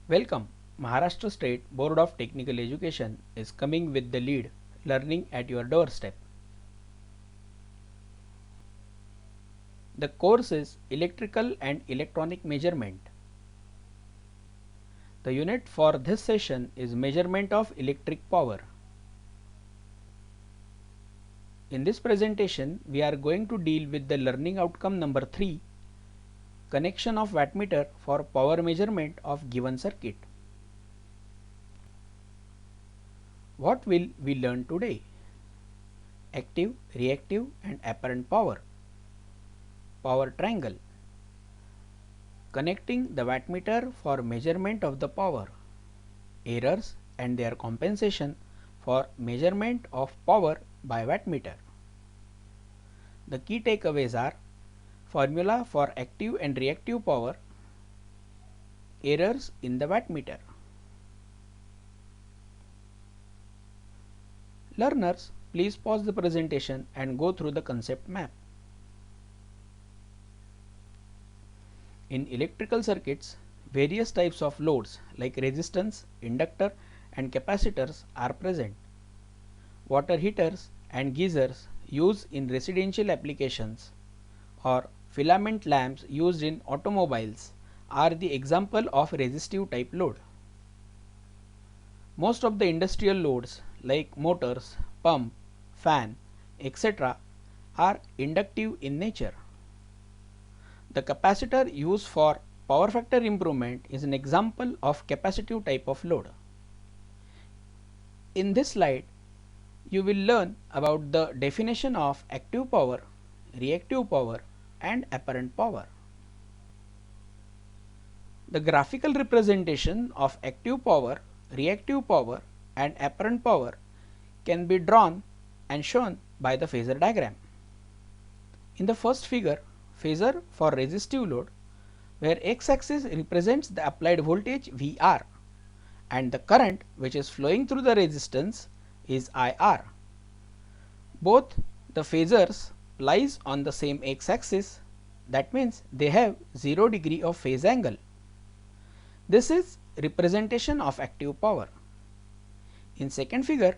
Welcome. Maharashtra State Board of Technical Education is coming with the lead Learning at your doorstep. The course is Electrical and Electronic Measurement. The unit for this session is Measurement of Electric Power. In this presentation, we are going to deal with the learning outcome number 3, connection of wattmeter for power measurement of given circuit. What will we learn today? Active, reactive and apparent power. Power triangle. Connecting the wattmeter for measurement of the power. Errors and their compensation for measurement of power by wattmeter. The key takeaways are formula for active and reactive power, errors in the wattmeter. Learners, please pause the presentation and go through the concept map. In electrical circuits, various types of loads like resistance, inductor and capacitors are present. Water heaters and geysers used in residential applications or filament lamps used in automobiles are the example of resistive type load. Most of the industrial loads like motors, pump, fan, etc. are inductive in nature. The capacitor used for power factor improvement is an example of capacitive type of load. In this slide, you will learn about the definition of active power, reactive power and apparent power. The graphical representation of active power, reactive power and apparent power can be drawn and shown by the phasor diagram. In the first figure, phasor for resistive load, where x-axis represents the applied voltage VR and the current which is flowing through the resistance is IR. Both the phasors lies on the same x-axis, that means they have 0 degree of phase angle. This is representation of active power. In second figure,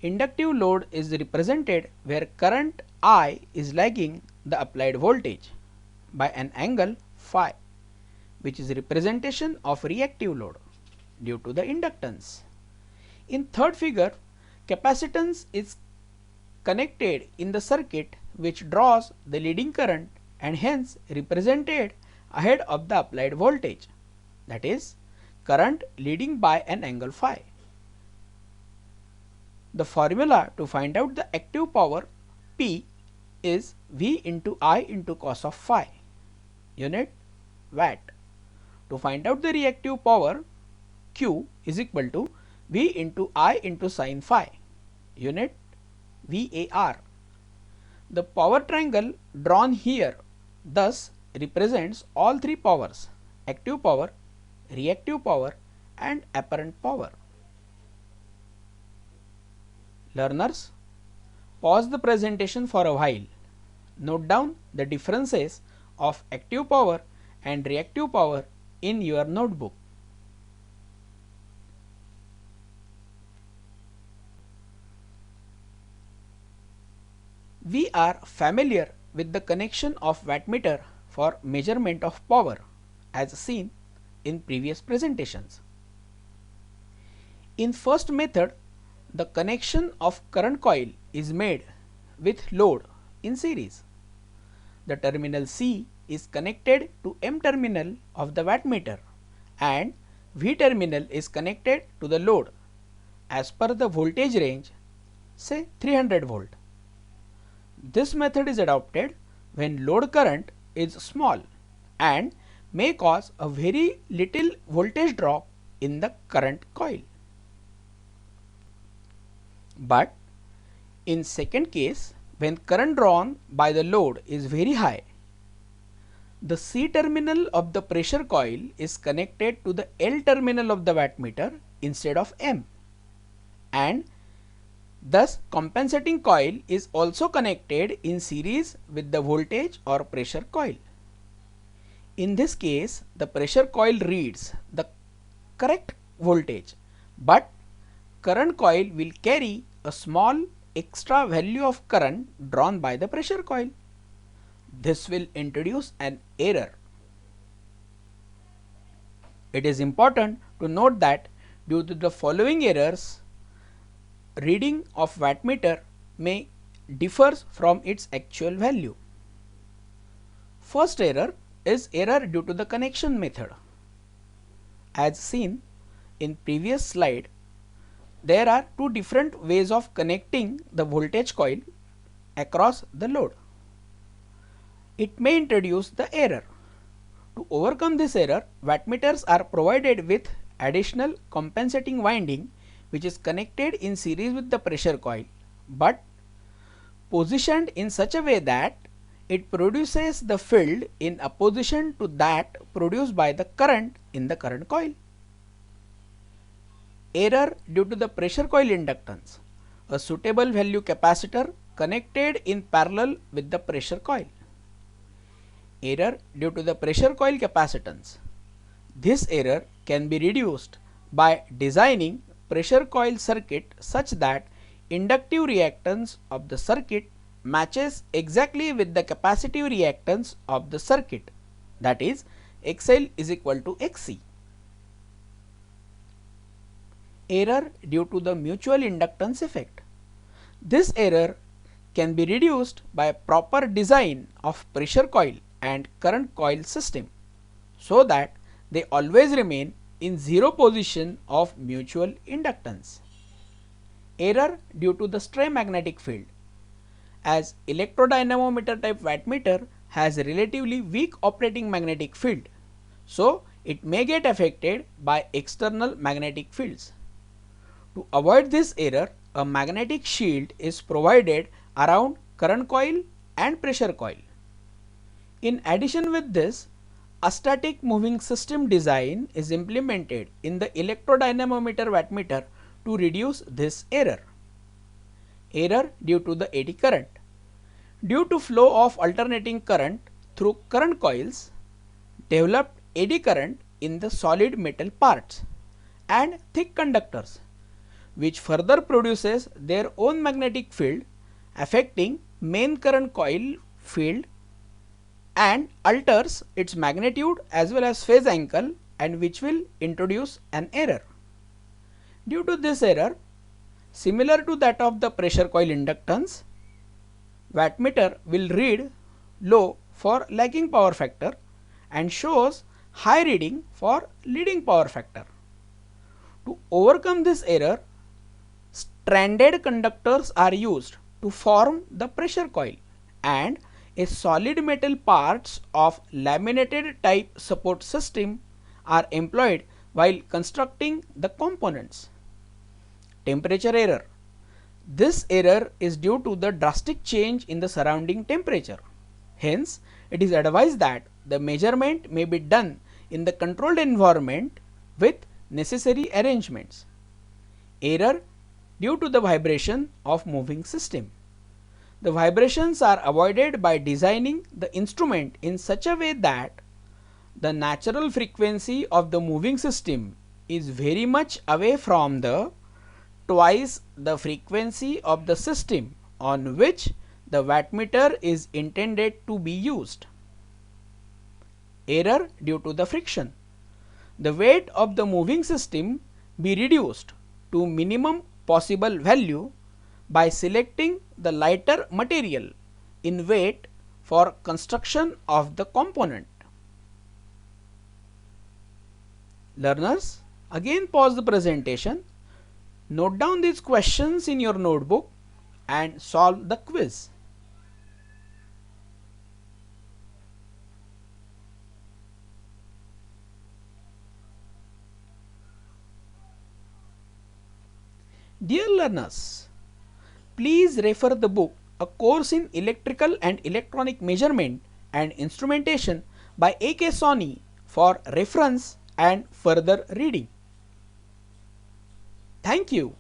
inductive load is represented where current I is lagging the applied voltage by an angle phi, which is representation of reactive load due to the inductance. In third figure, capacitance is connected in the circuit which draws the leading current and hence represented ahead of the applied voltage, that is current leading by an angle phi. The formula to find out the active power P is V into I into cos of phi, unit watt. To find out the reactive power Q is equal to V into I into sin phi, unit VAR. The power triangle drawn here thus represents all three powers: active power, reactive power and apparent power. Learners, pause the presentation for a while. Note down the differences of active power and reactive power in your notebook. We are familiar with the connection of wattmeter for measurement of power as seen in previous presentations. In first method, the connection of current coil is made with load in series. The terminal C is connected to M terminal of the wattmeter and V terminal is connected to the load as per the voltage range, say 300 volt. This method is adopted when load current is small and may cause a very little voltage drop in the current coil. But in second case, when current drawn by the load is very high, the C terminal of the pressure coil is connected to the L terminal of the wattmeter instead of M, and thus compensating coil is also connected in series with the voltage or pressure coil. In this case, the pressure coil reads the correct voltage, but current coil will carry a small extra value of current drawn by the pressure coil. This will introduce an error. It is important to note that due to the following errors, reading of wattmeter may differ from its actual value. First error is error due to the connection method. As seen in previous slide, there are two different ways of connecting the voltage coil across the load. It may introduce the error. To overcome this error, wattmeters are provided with additional compensating winding which is connected in series with the pressure coil, but positioned in such a way that it produces the field in opposition to that produced by the current in the current coil. Error due to the pressure coil inductance. A suitable value capacitor connected in parallel with the pressure coil. Error due to the pressure coil capacitance. This error can be reduced by designing pressure coil circuit such that inductive reactance of the circuit matches exactly with the capacitive reactance of the circuit, that is XL is equal to XC. Error due to the mutual inductance effect. This error can be reduced by proper design of pressure coil and current coil system so that they always remain in zero position of mutual inductance. Error due to the stray magnetic field. As electrodynamometer type wattmeter has a relatively weak operating magnetic field, so it may get affected by external magnetic fields. To avoid this error, a magnetic shield is provided around current coil and pressure coil. In addition with this, a static moving system design is implemented in the electrodynamometer wattmeter to reduce this error. Error due to the eddy current. Due to flow of alternating current through current coils, developed eddy current in the solid metal parts and thick conductors, which further produces their own magnetic field affecting main current coil field and alters its magnitude as well as phase angle, and which will introduce an error. Due to this error, similar to that of the pressure coil inductance, wattmeter will read low for lagging power factor and shows high reading for leading power factor. To overcome this error, stranded conductors are used to form the pressure coil, and a solid metal parts of laminated type support system are employed while constructing the components. Temperature error. This error is due to the drastic change in the surrounding temperature. Hence, it is advised that the measurement may be done in the controlled environment with necessary arrangements. Error due to the vibration of moving system. The vibrations are avoided by designing the instrument in such a way that the natural frequency of the moving system is very much away from the twice the frequency of the system on which the wattmeter is intended to be used. Error due to the friction. The weight of the moving system be reduced to minimum possible value by selecting the lighter material in weight for construction of the component. Learners, again pause the presentation, note down these questions in your notebook and solve the quiz. Dear learners, please refer the book A Course in Electrical and Electronic Measurement and Instrumentation by A.K. Sawhney for reference and further reading. Thank you.